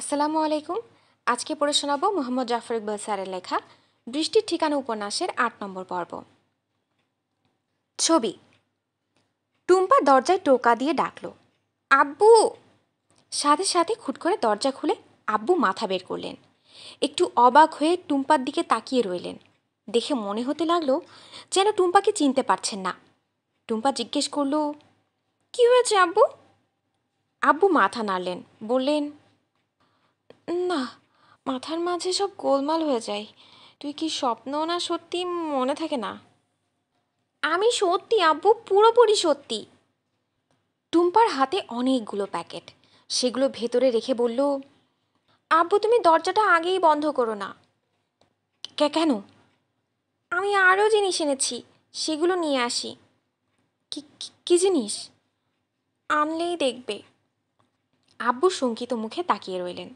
আসসালামু আলাইকুম। আজকে পড়ে শোনাবো মোহাম্মদ জাফর ইকবাল স্যারের লেখা বৃষ্টির ঠিকানা উপন্যাসের ৮ নম্বর পর্ব। ছবি। টুম্পা দরজায় টোকা দিয়ে ডাকলো, আব্বু। সাথে সাথে খুট করে দরজা খুলে আব্বু মাথা বের করলেন। একটু অবাক হয়ে টুম্পার দিকে তাকিয়ে রইলেন। দেখে মনে হতে লাগলো যেন টুম্পাকে চিনতে পারছেন না। টুম্পা জিজ্ঞেস করলো, কি হয়েছে আব্বু? আব্বু মাথা নাড়লেন, বললেন, না, মাথার মাঝে সব গোলমাল হয়ে যায়। তুই কি স্বপ্ন না সত্যি মনে থাকে না। আমি সত্যি আব্বু, পুরোপুরি সত্যি। টুম্পার হাতে অনেকগুলো প্যাকেট, সেগুলো ভেতরে রেখে বলল, আব্বু তুমি দরজাটা আগেই বন্ধ করো না। কেন? আমি আরও জিনিস এনেছি, সেগুলো নিয়ে আসি। কি জিনিস? আনলেই দেখবে। আব্বু শঙ্কিত মুখে তাকিয়ে রইলেন।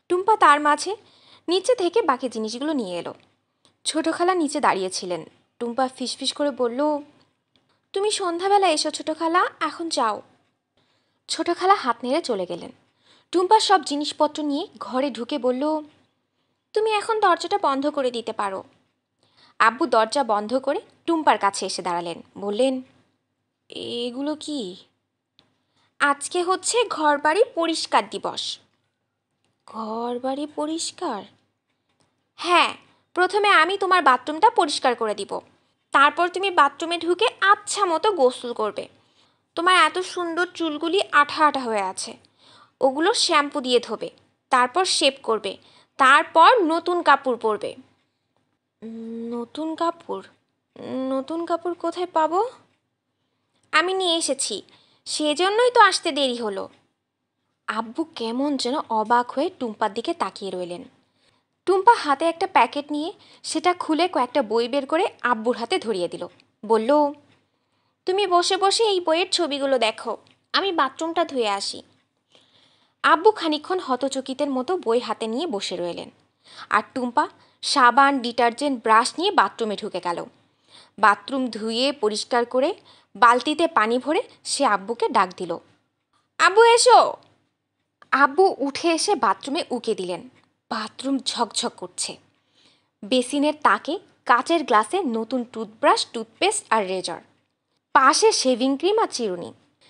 টুম্পা তার মাঝে নিচে থেকে বাকি জিনিসগুলো নিয়ে এলো। ছোট খালা নিচে দাঁড়িয়েছিলেন। টুম্পা ফিসফিস করে বলল, তুমি সন্ধ্যাবেলা এসো ছোট খালা, এখন যাও। ছোট খালা হাত নেড়ে চলে গেলেন। টুম্পা সব জিনিসপত্র নিয়ে ঘরে ঢুকে বলল, তুমি এখন দরজাটা বন্ধ করে দিতে পারো। আব্বু দরজা বন্ধ করে টুম্পার কাছে এসে দাঁড়ালেন, বললেন, এগুলো কি? আজকে হচ্ছে ঘরবাড়ি পরিষ্কার দিবস। ঘরবাড়ি পরিষ্কার? হ্যাঁ, প্রথমে আমি তোমার বাথরুমটা পরিষ্কার করে দিব। তারপর তুমি বাথরুমে ঢুকে আচ্ছা মতো গোসল করবে। তোমার এত সুন্দর চুলগুলি আঠা আঠা হয়ে আছে, ওগুলো শ্যাম্পু দিয়ে ধোবে। তারপর শেভ করবে। তারপর নতুন কাপড় পরবে। নতুন কাপড়? নতুন কাপড় কোথায় পাবো? আমি নিয়ে এসেছি, সেজন্যই তো আসতে দেরি হলো। আব্বু কেমন যেন অবাক হয়ে টুম্পার দিকে তাকিয়ে রইলেন। টুম্পা হাতে একটা প্যাকেট নিয়ে সেটা খুলে কয়েকটা বই বের করে আব্বুর হাতে ধরিয়ে দিল, বলল, তুমি বসে বসে এই বইয়ের ছবিগুলো দেখো, আমি বাথরুমটা ধুয়ে আসি। আব্বু খানিকক্ষণ হতচকিতের মতো বই হাতে নিয়ে বসে রইলেন। আর টুম্পা সাবান, ডিটারজেন্ট, ব্রাশ নিয়ে বাথরুমে ঢুকে গেল। বাথরুম ধুয়ে পরিষ্কার করে বালতিতে পানি ভরে সে আব্বুকে ডাক দিল, আব্বু এসো। আব্বু উঠে এসে বাথরুমে উকে দিলেন। বাথরুম ঝকঝক করছে। বেসিনের তাকে কাচের গ্লাসে নতুন টুথব্রাশ, টুথপেস্ট আর রেজর, পাশে শেভিং ক্রিম আর চিরুনি,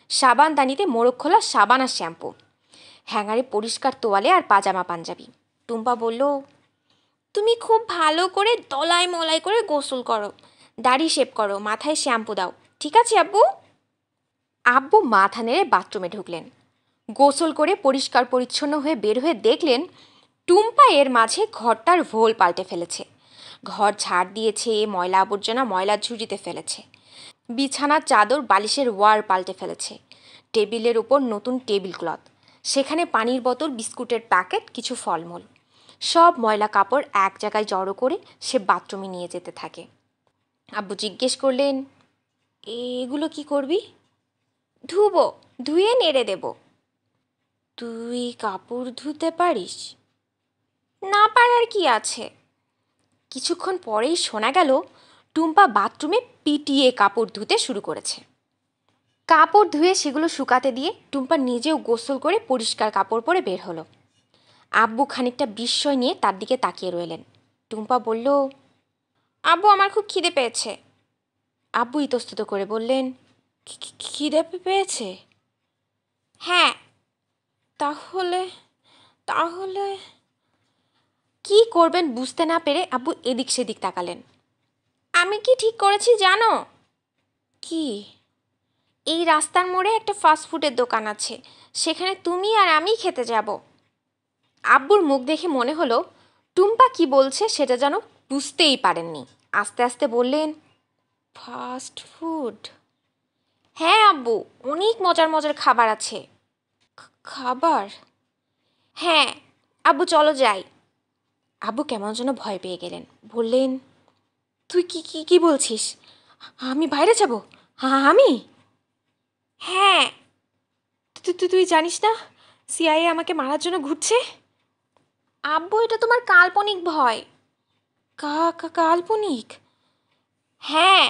সাবানদানিতে মোড়ক খোলা সাবান আর শ্যাম্পু, হ্যাঙ্গারে পরিষ্কার তোয়ালে আর পাজামা পাঞ্জাবি। টুম্পা বলল, তুমি খুব ভালো করে দলাই মলাই করে গোসল করো, দাড়ি শেভ করো, মাথায় শ্যাম্পু দাও, ঠিক আছে আব্বু? আব্বু মাথা নেড়ে বাথরুমে ঢুকলেন। গোসল করে পরিষ্কার পরিচ্ছন্ন হয়ে বের হয়ে দেখলেন টুম্পা এর মাঝে ঘরটার ভোল পাল্টে ফেলেছে। ঘর ঝাড় দিয়েছে, ময়লা আবর্জনা ময়লার ঝুড়িতে ফেলেছে, বিছানার চাদর বালিশের ওয়ার পাল্টে ফেলেছে, টেবিলের উপর নতুন টেবিল ক্লথ, সেখানে পানির বোতল, বিস্কুটের প্যাকেট, কিছু ফলমূল, সব ময়লা কাপড় এক জায়গায় জড়ো করে সে বাথরুমে নিয়ে যেতে থাকে। আব্বু জিজ্ঞেস করলেন, এগুলো কি করবি? ধুবো, ধুয়ে নেড়ে দেব। তুই কাপড় ধুতে পারিস? না পারার কি আছে। কিছুক্ষণ পরেই শোনা গেল টুম্পা বাথরুমে পিটিয়ে কাপড় ধুতে শুরু করেছে। কাপড় ধুয়ে সেগুলো শুকাতে দিয়ে টুম্পা নিজেও গোসল করে পরিষ্কার কাপড় পরে বের হলো। আব্বু খানিকটা বিস্ময় নিয়ে তার দিকে তাকিয়ে রইলেন। টুম্পা বলল, আব্বু আমার খুব খিদে পেয়েছে। আব্বু ইতস্তত করে বললেন, খিদে পেয়েছে? হ্যাঁ। তাহলে তাহলে কি করবেন বুঝতে না পেরে আব্বু এদিক সেদিক তাকালেন। আমি কি ঠিক করেছি জানো? কি? এই রাস্তার মোড়ে একটা ফাস্টফুডের দোকান আছে, সেখানে তুমি আর আমি খেতে যাব। আব্বুর মুখ দেখে মনে হলো টুম্পা কি বলছে সেটা যেন বুঝতেই পারেননি। আস্তে আস্তে বললেন, ফাস্ট ফুড? হ্যাঁ আব্বু, অনেক মজার মজার খাবার আছে। খাবার? হ্যাঁ আব্বু, চলো যাই। আব্বু কেমন যেন ভয় পেয়ে গেলেন, বললেন, তুই কি কি কি বলছিস? আমি বাইরে যাব? আমি? হ্যাঁ। তুই জানিস না সিআইএ আমাকে মারার জন্য ঘুরছে? আব্বু, এটা তোমার কাল্পনিক ভয়। কাল্পনিক? হ্যাঁ,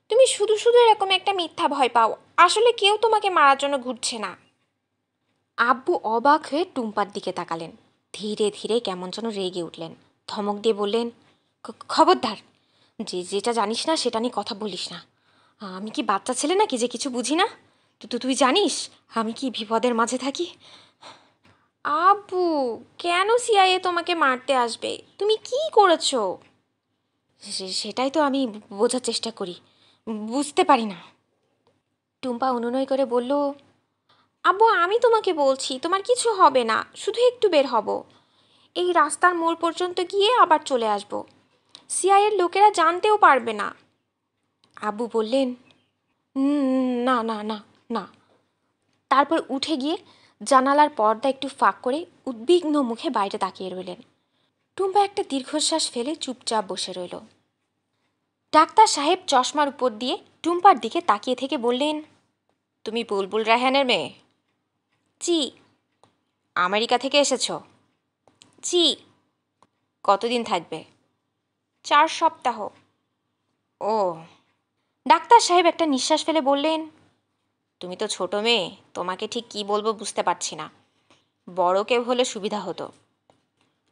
তুমি শুধু শুধু এরকম একটা মিথ্যা ভয় পাও, আসলে কেউ তোমাকে মারার জন্য ঘুরছে না। আব্বু অবাক হয়ে টুম্পার দিকে তাকালেন। ধীরে ধীরে কেমন যেন রেগে উঠলেন। ধমক দিয়ে বললেন, খবরদার, যেটা জানিস না সেটা নিয়ে কথা বলিস না। আমি কি বাচ্চা ছেলে নাকি যে কিছু বুঝি না? তুই জানিস আমি কি বিপদের মাঝে থাকি? আব্বু, কেন সিআইএ তোমাকে মারতে আসবে? তুমি কি করেছো? সেটাই তো আমি বোঝার চেষ্টা করি, বুঝতে পারি না। টুম্পা অনুনয় করে বলল, আব্বু আমি তোমাকে বলছি তোমার কিছু হবে না, শুধু একটু বের হব, এই রাস্তার মোড় পর্যন্ত গিয়ে আবার চলে আসব, সিআইয়ের লোকেরা জানতেও পারবে না। আব্বু বললেন, না না না না। তারপর উঠে গিয়ে জানালার পর্দা একটু ফাঁক করে উদ্বিগ্ন মুখে বাইরে তাকিয়ে রইলেন। টুম্পা একটা দীর্ঘশ্বাস ফেলে চুপচাপ বসে রইল। ডাক্তার সাহেব চশমার উপর দিয়ে টুম্পার দিকে তাকিয়ে থেকে বললেন, তুমি বুলবুল রায়হানের মেয়ে? জি। আমেরিকা থেকে এসেছ? জি। কতদিন থাকবে? 4 সপ্তাহ। ও। ডাক্তার সাহেব একটা নিঃশ্বাস ফেলে বললেন, তুমি তো ছোট মেয়ে, তোমাকে ঠিক কি বলবো বুঝতে পারছি না। বড় কেউ হলে সুবিধা হতো।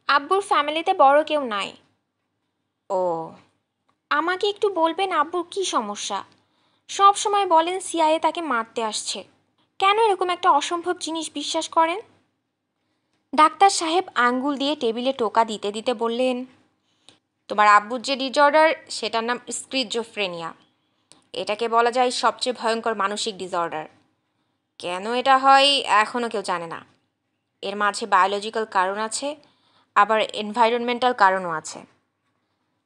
আব্বুর ফ্যামিলিতে বড় কেউ নাই। ও। আমাকে একটু বলবেন আব্বুর কি সমস্যা? সব সময় বলেন সিআইএ তাকে মারতে আসছে, কেন এরকম একটা অসম্ভব জিনিস বিশ্বাস করেন? ডাক্তার সাহেব আঙ্গুল দিয়ে টেবিলে টোকা দিতে দিতে বললেন, তোমার আব্বুর যে ডিসঅর্ডার সেটার নাম স্কিজোফ্রেনিয়া। এটাকে বলা যায় সবচেয়ে ভয়ঙ্কর মানসিক ডিসঅর্ডার। কেন এটা হয় এখনও কেউ জানে না। এর মাঝে বায়োলজিক্যাল কারণ আছে, আবার এনভায়রনমেন্টাল কারণও আছে।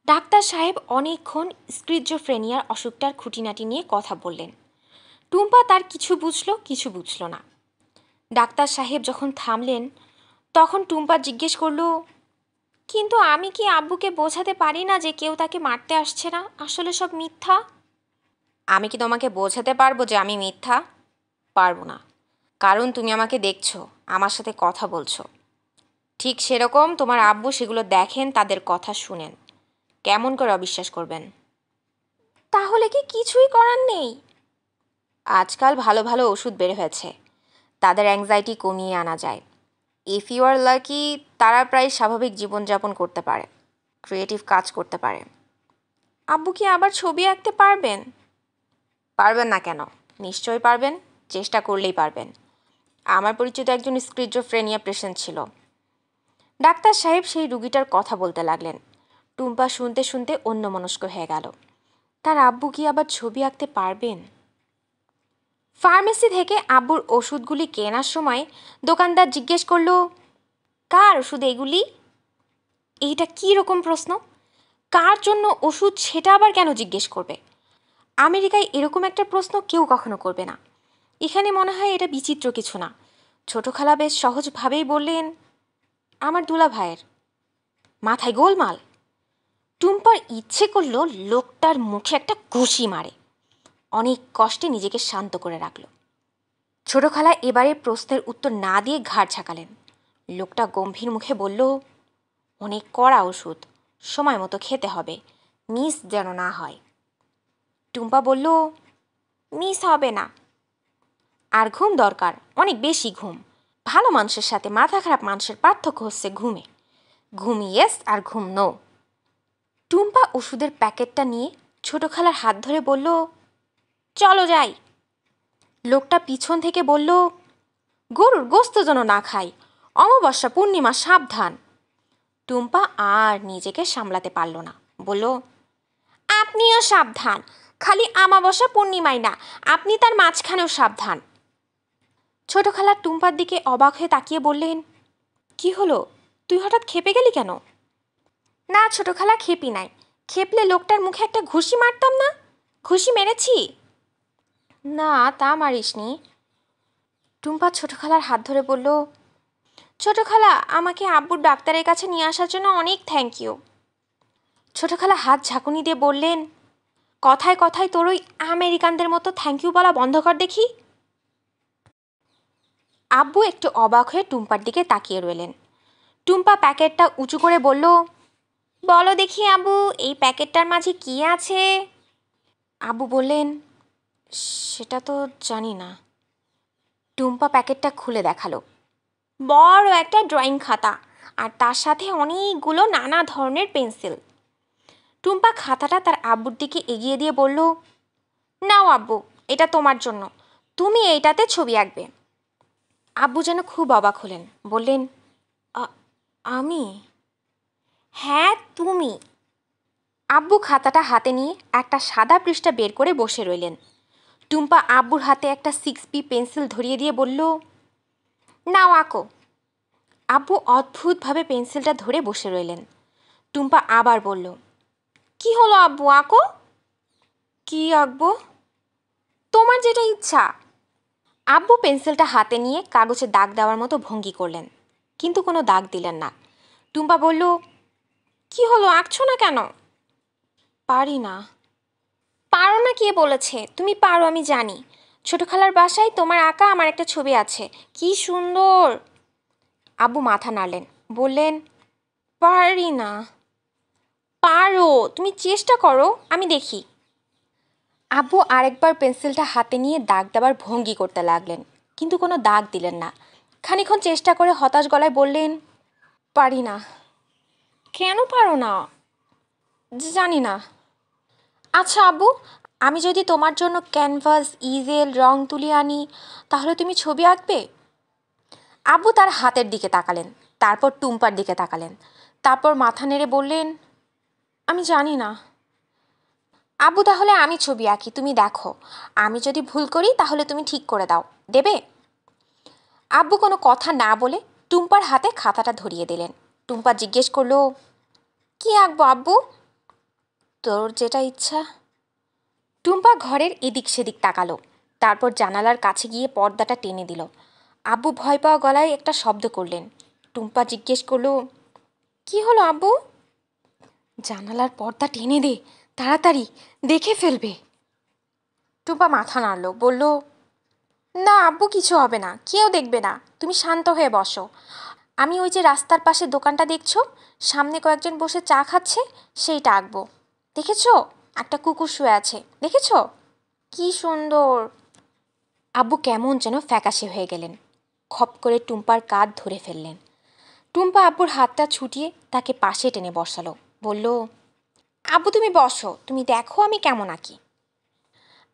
ডাক্তার সাহেব অনেকক্ষণ স্কিজোফ্রেনিয়ার অসুখটার খুঁটিনাটি নিয়ে কথা বললেন। টুম্পা তার কিছু বুঝল, কিছু বুঝল না। ডাক্তার সাহেব যখন থামলেন তখন টুম্পা জিজ্ঞেস করল, কিন্তু আমি কি আব্বুকে বোঝাতে পারি না যে কেউ তাকে মারতে আসছে না, আসলে সব মিথ্যা? আমি কি তোমাকে বোঝাতে পারবো যে আমি মিথ্যা? পারবো না, কারণ তুমি আমাকে দেখছো, আমার সাথে কথা বলছো। ঠিক সেরকম তোমার আব্বু সেগুলো দেখেন, তাদের কথা শুনেন। কেমন করে অবিশ্বাস করবেন? তাহলে কি কিছুই করার নেই? আজকাল ভালো ভালো ওষুধ বের হয়েছে, তাদের অ্যাংজাইটি কমিয়ে আনা যায়। ইফ ইউ আর লাকি, তারা প্রায় স্বাভাবিক জীবনযাপন করতে পারে, ক্রিয়েটিভ কাজ করতে পারে। আব্বু কি আবার ছবি আঁকতে পারবেন? পারবেন না কেন? নিশ্চয়ই পারবেন, চেষ্টা করলেই পারবেন। আমার পরিচিত একজন স্কিজোফ্রেনিয়া পেশেন্ট ছিল। ডাক্তার সাহেব সেই রুগীটার কথা বলতে লাগলেন। টুম্পা শুনতে শুনতে অন্যমনস্ক হয়ে গেল। তার আব্বু কি আবার ছবি আঁকতে পারবেন? ফার্মেসি থেকে আব্বুর ওষুধগুলি কেনার সময় দোকানদার জিজ্ঞেস করল, কার ওষুধ এগুলি? এইটা কী রকম প্রশ্ন? কার জন্য ওষুধ সেটা আবার কেন জিজ্ঞেস করবে? আমেরিকায় এরকম একটা প্রশ্ন কেউ কখনো করবে না। এখানে মনে হয় এটা বিচিত্র কিছু না। ছোট খালা বেশ সহজভাবেই বললেন, আমার দুলা ভাইয়ের। মাথায় গোলমাল। টুম্পার ইচ্ছে করল লোকটার মুখে একটা ঘুষি মারে। অনেক কষ্টে নিজেকে শান্ত করে রাখল। ছোট খালা এবারে প্রশ্নের উত্তর না দিয়ে ঘাড় ঝাঁকালেন। লোকটা গম্ভীর মুখে বলল, অনেক কড়া ওষুধ, সময় মতো খেতে হবে, মিস যেন না হয়। টুম্পা বলল, মিস হবে না। আর ঘুম দরকার, অনেক বেশি ঘুম। ভালো মানুষের সাথে মাথা খারাপ মানুষের পার্থক্য হচ্ছে ঘুমে। ঘুম ইয়েস আর ঘুম নো। টুম্পা ওষুধের প্যাকেটটা নিয়ে ছোট খালার হাত ধরে বলল, চলো যাই। লোকটা পিছন থেকে বলল, গরুর গোস্ত যেন না খাই, অমাবস্যা পূর্ণিমা সাবধান। টুম্পা আর নিজেকে সামলাতে পারল না, বলল, আপনিও সাবধান, খালি আমাবস্যা পূর্ণিমাই না, আপনি তার মাঝখানেও সাবধান। ছোট খালা টুম্পার দিকে অবাক হয়ে তাকিয়ে বললেন, কি হলো, তুই হঠাৎ খেপে গেলি কেন? না ছোট খালা, খেপি নাই। খেপলে লোকটার মুখে একটা ঘুষি মারতাম না। ঘুষি মেরেছি? না, তা মারিসনি। টুম্পা ছোট খালার হাত ধরে বলল, ছোট খালা, আমাকে আব্বুর ডাক্তারের কাছে নিয়ে আসার জন্য অনেক থ্যাংক ইউ। ছোট খালা হাত ঝাঁকুনি দিয়ে বললেন, কথায় কথায় তোর ওই আমেরিকানদের মতো থ্যাংক ইউ বলা বন্ধ কর দেখি। আব্বু একটু অবাক হয়ে টুম্পার দিকে তাকিয়ে রইলেন। টুম্পা প্যাকেটটা উঁচু করে বলল, বলো দেখি আব্বু, এই প্যাকেটটার মাঝে কি আছে? আব্বু বললেন, সেটা তো জানি না। টুম্পা প্যাকেটটা খুলে দেখালো। বড় একটা ড্রয়িং খাতা, আর তার সাথে অনেকগুলো নানা ধরনের পেন্সিল। টুম্পা খাতাটা তার আব্বুর দিকে এগিয়ে দিয়ে বলল, নাও আব্বু, এটা তোমার জন্য, তুমি এইটাতে ছবি আঁকবে। আব্বু যেন খুব অবাক হলেন, বললেন, আমি? হ্যাঁ তুমি। আব্বু খাতাটা হাতে নিয়ে একটা সাদা পৃষ্ঠা বের করে বসে রইলেন। টুম্পা আব্বুর হাতে একটা 6B পেন্সিল ধরিয়ে দিয়ে বলল, নাও আঁকো। আব্বু অদ্ভুতভাবে পেন্সিলটা ধরে বসে রইলেন। টুম্পা আবার বলল, কি হলো আব্বু, আঁকো। কি আঁকবো? তোমার যেটা ইচ্ছা। আব্বু পেন্সিলটা হাতে নিয়ে কাগজে দাগ দেওয়ার মতো ভঙ্গি করলেন, কিন্তু কোনো দাগ দিলেন না। টুম্পা বলল, কি হলো, আঁকছো না কেন? পারি না। পারো না কে বলেছে? তুমি পারো, আমি জানি। ছোট খালার বাসায় তোমার আঁকা আমার একটা ছবি আছে, কি সুন্দর। আব্বু মাথা নাড়লেন, বললেন, পারি না। পারো, তুমি চেষ্টা করো, আমি দেখি। আব্বু আরেকবার পেন্সিলটা হাতে নিয়ে দাগ দেওয়ার ভঙ্গি করতে লাগলেন, কিন্তু কোনো দাগ দিলেন না। খানিকক্ষণ চেষ্টা করে হতাশ গলায় বললেন, পারি না। কেন পারো না? জানি না। আচ্ছা আব্বু, আমি যদি তোমার জন্য ক্যানভাস, ইজেল, রং তুলি আনি, তাহলে তুমি ছবি আঁকবে? আব্বু তার হাতের দিকে তাকালেন, তারপর টুম্পার দিকে তাকালেন, তারপর মাথা নেড়ে বললেন, আমি জানি না। আব্বু, তাহলে আমি ছবি আঁকি, তুমি দেখো। আমি যদি ভুল করি তাহলে তুমি ঠিক করে দাও, দেবে? আব্বু কোনো কথা না বলে টুম্পার হাতে খাতাটা ধরিয়ে দিলেন। টুম্পা জিজ্ঞেস করলো, কি আঁকবো আব্বু? তোর যেটা ইচ্ছা। টুম্পা ঘরের এদিক সেদিক তাকালো, তারপর জানালার কাছে গিয়ে পর্দাটা টেনে দিল। আব্বু ভয় পাওয়া গলায় একটা শব্দ করলেন। টুম্পা জিজ্ঞেস করলো, কি হলো আব্বু? জানালার পর্দা টেনে দে, তাড়াতাড়ি, দেখে ফেলবে। টুম্পা মাথা নাড়ল, বলল, না আব্বু, কিছু হবে না, কেউ দেখবে না, তুমি শান্ত হয়ে বসো। আমি ওই যে রাস্তার পাশে দোকানটা দেখছো, সামনে কয়েকজন বসে চা খাচ্ছে, সেইটা আঁকবো। দেখেছো, একটা কুকুর শুয়ে আছে, দেখেছো? কি সুন্দর। আব্বু কেমন যেন ফ্যাকাশে হয়ে গেলেন, খপ করে টুম্পার কাঁধ ধরে ফেললেন। টুম্পা আব্বুর হাতটা ছুটিয়ে তাকে পাশে টেনে বসালো, বলল, আব্বু তুমি বসো, তুমি দেখো আমি কেমন আঁকি।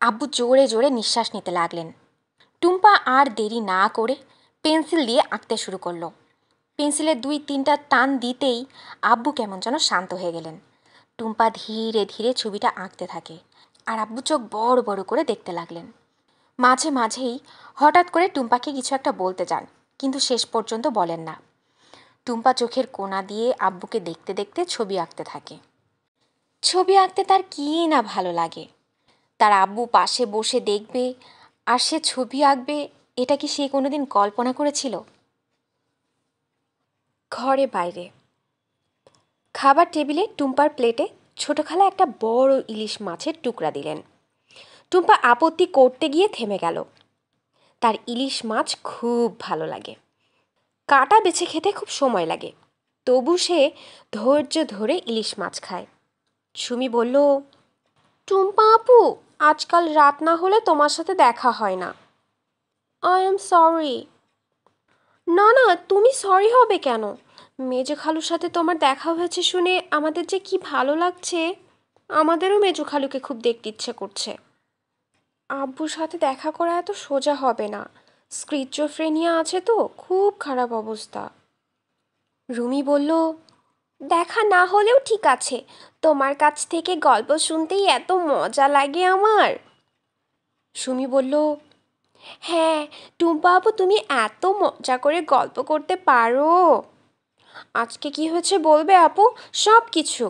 আব্বু জোরে জোরে নিঃশ্বাস নিতে লাগলেন। টুম্পা আর দেরি না করে পেন্সিল দিয়ে আঁকতে শুরু করলো। পেন্সিলের 2-3টা টান দিতেই আব্বু কেমন যেন শান্ত হয়ে গেলেন। টুম্পা ধীরে ধীরে ছবিটা আঁকতে থাকে, আর আব্বু চোখ বড় বড় করে দেখতে লাগলেন। মাঝে মাঝেই হঠাৎ করে টুম্পাকে কিছু একটা বলতে যান, কিন্তু শেষ পর্যন্ত বলেন না। টুম্পা চোখের কোণা দিয়ে আব্বুকে দেখতে দেখতে ছবি আঁকতে থাকে। ছবি আঁকতে তার কী না ভালো লাগে। তার আব্বু পাশে বসে দেখবে আর সে ছবি আঁকবে, এটা কি সে কোনোদিন কল্পনা করেছিল? ঘরে বাইরে খাবার টেবিলে টুম্পার প্লেটে ছোট খালা একটা বড় ইলিশ মাছের টুকরা দিলেন। টুম্পা আপত্তি করতে গিয়ে থেমে গেল। তার ইলিশ মাছ খুব ভালো লাগে, কাটা বেছে খেতে খুব সময় লাগে, তবু সে ধৈর্য ধরে ইলিশ মাছ খায়। সুমি বলল, টুম্পা আপু, আজকাল রাত না হলে তোমার সাথে দেখা হয় না। I am sorry. না না, তুমি সরি হবে কেন? মেজো খালুর সাথে তোমার দেখা হয়েছে শুনে আমাদের যে কি ভালো লাগছে। আমাদেরও মেজো খালুকে খুব দেখতে ইচ্ছে করছে। আব্বুর সাথে দেখা করা এত সোজা হবে না, স্কিজোফ্রেনিয়া আছে তো, খুব খারাপ অবস্থা। রুমি বলল, দেখা না হলেও ঠিক আছে, তোমার কাছ থেকে গল্প শুনতেই এত মজা লাগে আমার। সুমি বলল, হ্যাঁ টুম্পা আপু, তুমি এত মজা করে গল্প করতে পারো। আজকে কি হয়েছে বলবে আপু, সব কিছু।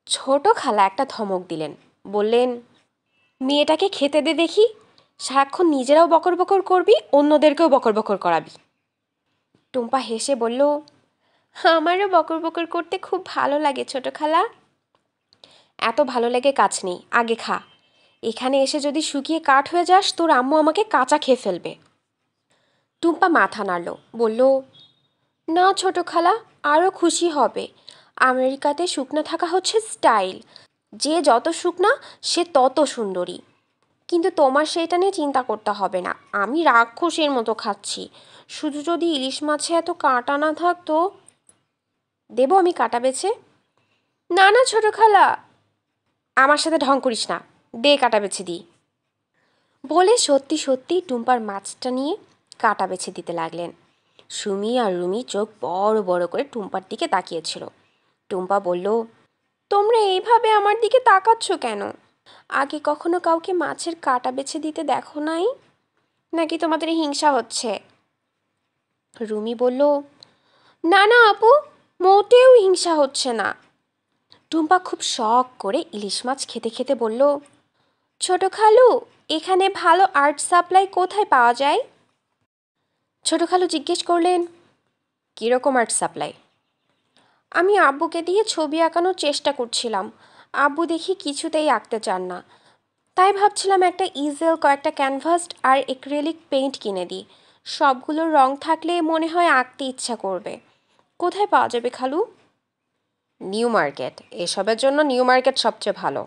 ছোট খালা একটা ধমক দিলেন, বললেন, মেয়েটাকে খেতে দে দেখি, সারাক্ষণ নিজেরাও বকর বকর করবি, অন্যদেরকেও বকর বকর করাবি। টুম্পা হেসে বলল, আমারও বকর বকর করতে খুব ভালো লাগে ছোট খালা। এত ভালো লেগে কাজ নেই, আগে খা। এখানে এসে যদি শুকিয়ে কাঠ হয়ে যাস, তোর আম্মু আমাকে কাঁচা খেয়ে ফেলবে। টুম্পা মাথা নাড়ল, বলল, না ছোট খালা, আরও খুশি হবে। আমেরিকাতে শুকনো থাকা হচ্ছে স্টাইল, যে যত শুকনা সে তত সুন্দরী। কিন্তু তোমার সেটা নিয়ে চিন্তা করতে হবে না, আমি রাক্ষসের মতো খাচ্ছি। শুধু যদি ইলিশ মাছে এত কাঁটা না থাকতো। দেবো আমি কাটা বেছে? না না ছোট খালা, আমার সাথে ঢং করিস না, দে কাটা বেছে দিই। বলে সত্যি সত্যি টুম্পার মাছটা নিয়ে কাটা বেছে দিতে লাগলেন। সুমি আর রুমি চোখ বড় বড় করে টুম্পার দিকে তাকিয়েছিল। টুম্পা বলল, তোমরা এইভাবে আমার দিকে তাকাচ্ছ কেন? আগে কখনো কাউকে মাছের কাটা বেছে দিতে দেখো নাই? নাকি তোমাদের হিংসা হচ্ছে? রুমি বলল, না না আপু, মোটেও হিংসা হচ্ছে না। টুম্পা খুব শখ করে ইলিশ মাছ খেতে খেতে বলল, ছোট খালু, এখানে ভালো আর্ট সাপ্লাই কোথায় পাওয়া যায়? ছোট খালু জিজ্ঞেস করলেন, কীরকম আর্ট সাপ্লাই? আমি আব্বুকে দিয়ে ছবি আঁকানোর চেষ্টা করছিলাম, আব্বু দেখি কিছুতেই আঁকতে চান না। তাই ভাবছিলাম একটা ইজেল, কয়েকটা ক্যানভাস আর এক্রিলিক পেইন্ট কিনে দিই। সবগুলোর রং থাকলে মনে হয় আঁকতে ইচ্ছা করবে। কোথায় পাওয়া যাবে খালু? নিউ মার্কেট, এসবের জন্য নিউ মার্কেট সবচেয়ে ভালো।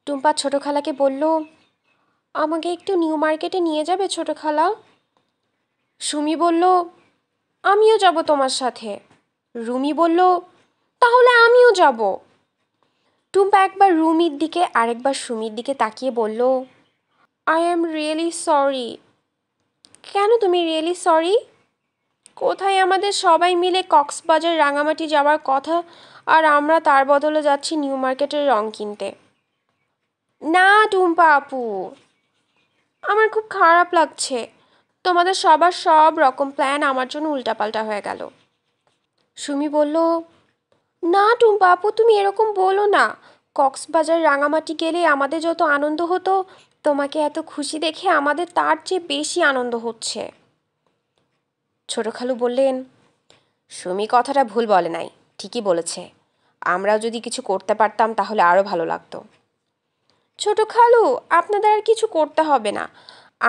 টুম্পা ছোট খালাকে বলল, আমাকে একটু নিউ মার্কেটে নিয়ে যাবে ছোট খালা? সুমি বলল, আমিও যাব তোমার সাথে। রুমি বলল, তাহলে আমিও যাব। টুম্পা একবার রুমির দিকে আরেকবার সুমির দিকে তাকিয়ে বলল, আই অ্যাম রিয়েলি সরি। কেন তুমি রিয়েলি সরি? কোথায় আমাদের সবাই মিলে কক্সবাজার রাঙামাটি যাওয়ার কথা, আর আমরা তার বদলে যাচ্ছি নিউ মার্কেটের রং কিনতে। না টুম্পা আপু, আমার খুব খারাপ লাগছে। তোমাদের সবার সব রকম প্ল্যান আমার জন্য উল্টাপাল্টা হয়ে গেল। সুমি বলল, না টুম্পা আপু, তুমি এরকম বলো না। কক্সবাজার রাঙামাটি গেলে আমাদের যত আনন্দ হতো, তোমাকে এত খুশি দেখে আমাদের তার চেয়ে বেশি আনন্দ হচ্ছে। ছোট খালু বললেন, সুমি কথাটা ভুল বলে নাই, ঠিকই বলেছে। আমরাও যদি কিছু করতে পারতাম তাহলে আরও ভালো লাগতো। ছোট খালু, আপনাদের আর কিছু করতে হবে না।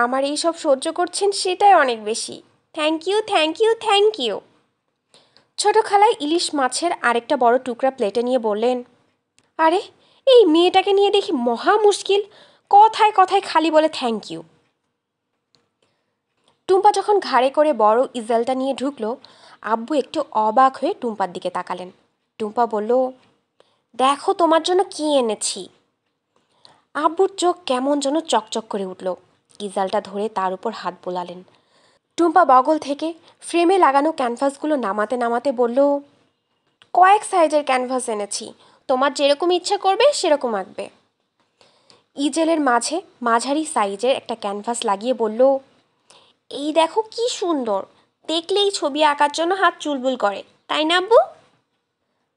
আমার এই সব সহ্য করছেন সেটাই অনেক বেশি। Thank you, thank you, thank you. ছোট খালাই ইলিশ মাছের আরেকটা বড় টুকরা প্লেটে নিয়ে বললেন, আরে এই মেয়েটাকে নিয়ে দেখি মহা মুশকিল, কথায় কথায় খালি বলে থ্যাংক ইউ। টুম্পা যখন ঘাড়ে করে বড় ইজেলটা নিয়ে ঢুকলো, আব্বু একটু অবাক হয়ে টুম্পার দিকে তাকালেন। টুম্পা বলল, দেখো তোমার জন্য কি এনেছি। আব্বুর চোখ কেমন যেন চকচক করে উঠল। ইজালটা ধরে তার উপর হাত বোলালেন। টুম্পা বগল থেকে ফ্রেমে লাগানো ক্যানভাসগুলো নামাতে নামাতে বলল, কয়েক সাইজের ক্যানভাস এনেছি, তোমার যেরকম ইচ্ছা করবে সেরকম আঁকবে। ইজেলের মাঝে মাঝারি সাইজের একটা ক্যানভাস লাগিয়ে বলল, এই দেখো কি সুন্দর, দেখলেই ছবি আঁকার জন্য হাত চুলবুল করে, তাই না আব্বু?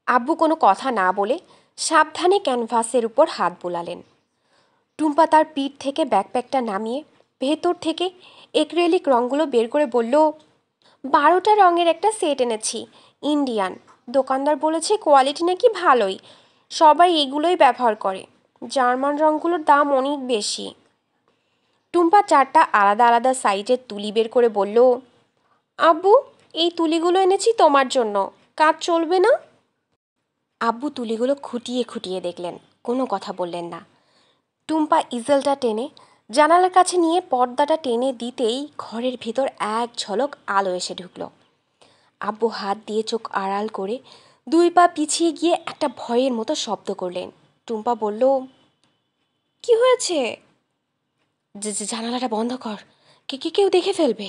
আব্বু কোনো কথা না বলে সাবধানে ক্যানভাসের উপর হাত বোলালেন। টুম্পা তার পিঠ থেকে ব্যাকপ্যাকটা নামিয়ে ভেতর থেকে এক্রেলিক রঙগুলো বের করে বলল, 12টা রঙের একটা সেট এনেছি, ইন্ডিয়ান। দোকানদার বলেছে কোয়ালিটি নাকি ভালোই, সবাই এগুলোই ব্যবহার করে। জার্মান রঙগুলোর দাম অনেক বেশি। টুম্পা 4টা আলাদা আলাদা সাইজের তুলি বের করে বলল, আব্বু, এই তুলিগুলো এনেছি তোমার জন্য, কাজ চলবে না? আব্বু তুলিগুলো খুঁটিয়ে খুঁটিয়ে দেখলেন, কোনো কথা বললেন না। টুম্পা ইজেলটা টেনে জানালার কাছে নিয়ে পর্দাটা টেনে দিতেই ঘরের ভিতর এক ঝলক আলো এসে ঢুকল। আব্বু হাত দিয়ে চোখ আড়াল করে 2 পা পিছিয়ে গিয়ে একটা ভয়ের মতো শব্দ করলেন। টুম্পা বলল, কি হয়েছে? জানালাটা বন্ধ কর, কেউ দেখে ফেলবে।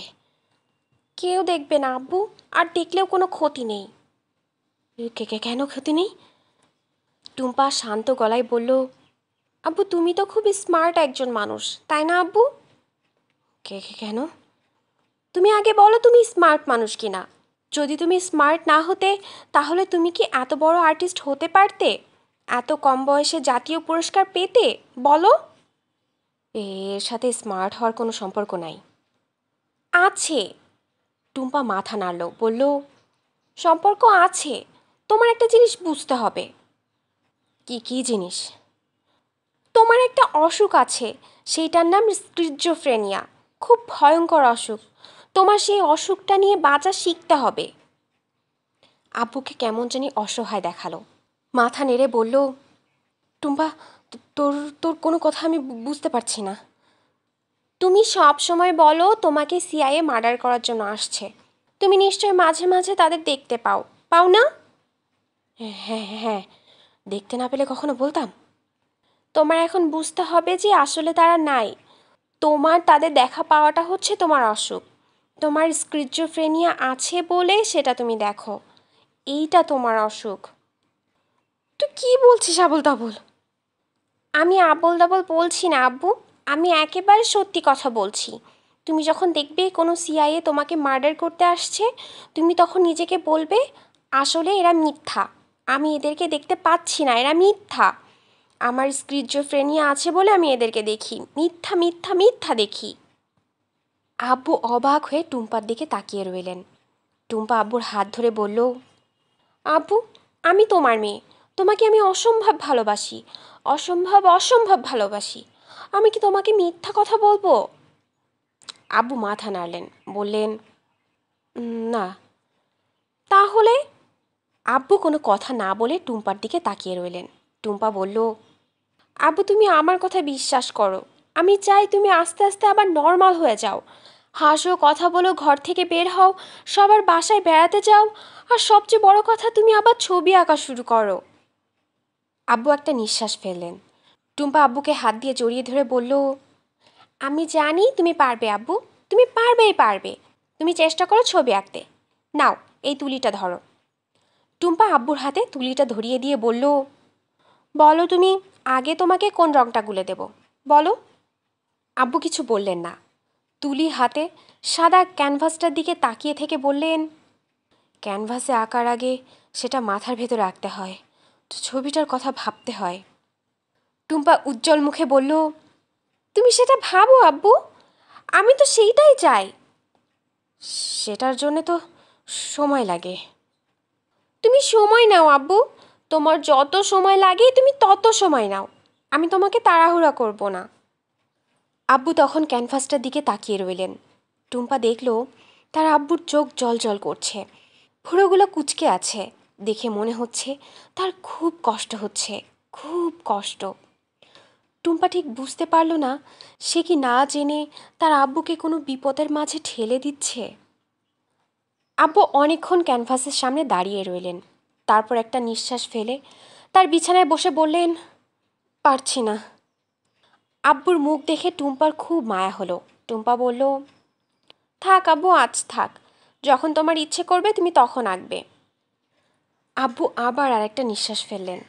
কেউ দেখবে না আব্বু, আর দেখলেও কোনো ক্ষতি নেই। কেন ক্ষতি নেই? টুম্পা শান্ত গলায় বলল, আব্বু তুমি তো খুব স্মার্ট একজন মানুষ, তাই না আব্বু? কেন? তুমি আগে বলো তুমি স্মার্ট মানুষ কিনা। যদি তুমি স্মার্ট না হতে তাহলে তুমি কি এত বড় আর্টিস্ট হতে পারতে? এত কম বয়সে জাতীয় পুরস্কার পেতে? বলো। এর সাথে স্মার্ট হওয়ার কোনো সম্পর্ক নাই। আছে। টুম্পা মাথা নাড়ল, বলল, সম্পর্ক আছে। তোমার একটা জিনিস বুঝতে হবে। কি জিনিস? তোমার একটা অসুখ আছে, সেইটার নাম স্কিজোফ্রেনিয়া। খুব ভয়ঙ্কর অসুখ। তোমার সেই অসুখটা নিয়ে বাঁচা শিখতে হবে। আব্বুকে কেমন জানি অসহায় দেখালো। মাথা নেড়ে বলল, টুম্পা, তোর তোর কোনো কথা আমি বুঝতে পারছি না। তুমি সব সময় বলো তোমাকে সিআইএ মার্ডার করার জন্য আসছে। তুমি নিশ্চয় মাঝে মাঝে তাদের দেখতে পাও না? হ্যাঁ হ্যাঁ হ্যাঁ, দেখতে না পেলে কখনো বলতাম। তোমার এখন বুঝতে হবে যে আসলে তারা নাই। তোমার তাদের দেখা পাওয়াটা হচ্ছে তোমার অসুখ। তোমার স্কিজোফ্রেনিয়া আছে বলে সেটা তুমি দেখো, এইটা তোমার অসুখ। তুই কি বলছিস আবল তাবল? আমি আবল তাবল বলছি না আব্বু, আমি একেবারে সত্যি কথা বলছি। তুমি যখন দেখবে কোনো সিআইএ তোমাকে মার্ডার করতে আসছে, তুমি তখন নিজেকে বলবে আসলে এরা মিথ্যা, আমি এদেরকে দেখতে পাচ্ছি না, এরা মিথ্যা। আমার স্কিজোফ্রেনিয়া আছে বলে আমি এদেরকে দেখি, মিথ্যা মিথ্যা মিথ্যা দেখি। আব্বু অবাক হয়ে টুম্পার দিকে তাকিয়ে রইলেন। টুম্পা আব্বুর হাত ধরে বলল, আব্বু, আমি তোমার মেয়ে, তোমাকে আমি অসম্ভব ভালোবাসি, অসম্ভব অসম্ভব ভালোবাসি। আমি কি তোমাকে মিথ্যা কথা বলবো? আব্বু মাথা নাড়লেন, বললেন, না। তাহলে? আব্বু কোনো কথা না বলে টুম্পার দিকে তাকিয়ে রইলেন। টুম্পা বলল, আব্বু তুমি আমার কথা বিশ্বাস করো, আমি চাই তুমি আস্তে আস্তে আবার নর্মাল হয়ে যাও, হাসো, কথা বলো, ঘর থেকে বের হও, সবার বাসায় বেড়াতে যাও, আর সবচেয়ে বড় কথা তুমি আবার ছবি আঁকা শুরু করো। আব্বু একটা নিঃশ্বাস ফেললেন। টুম্পা আব্বুকে হাত দিয়ে জড়িয়ে ধরে বলল, আমি জানি তুমি পারবে আব্বু, তুমি পারবেই পারবে। তুমি চেষ্টা করো ছবি আঁকতে। নাও, এই তুলিটা ধরো। টুম্পা আব্বুর হাতে তুলিটা ধরিয়ে দিয়ে বলল, বলো তুমি, আগে তোমাকে কোন রংটা গুলে দেব, বলো। আব্বু কিছু বললেন না। তুলি হাতে সাদা ক্যানভাসটার দিকে তাকিয়ে থেকে বললেন, ক্যানভাসে আঁকার আগে সেটা মাথার ভেতরে আঁকতে হয়, তো ছবিটার কথা ভাবতে হয়। টুম্পা উজ্জ্বল মুখে বলল, তুমি সেটা ভাবো আব্বু, আমি তো সেইটাই চাই। সেটার জন্যে তো সময় লাগে। তুমি সময় নাও আব্বু, তোমার যত সময় লাগে তুমি তত সময় নাও, আমি তোমাকে তাড়াহুড়া করব না। আব্বু তখন ক্যানভাসটার দিকে তাকিয়ে রইলেন। টুম্পা দেখল তার আব্বুর চোখ জল জল করছে, ভুরুগুলো কুঁচকে আছে, দেখে মনে হচ্ছে তার খুব কষ্ট হচ্ছে, খুব কষ্ট। টুম্পা ঠিক বুঝতে পারল না সে কি না জেনে তার আব্বুকে কোনো বিপদের মাঝে ঠেলে দিচ্ছে। আব্বু অনেকক্ষণ ক্যানভাসের সামনে দাঁড়িয়ে রইলেন। তারপর একটা নিঃশ্বাস ফেলে তার বিছানায় বসে বললেন, পারছি না। আব্বুর মুখ দেখে টুম্পার খুব মায়া হলো। টুম্পা বলল, থাক আব্বু, আজ থাক, যখন তোমার ইচ্ছে করবে তুমি তখন আঁকবে। আব্বু আবার আরেকটা নিঃশ্বাস ফেললেন,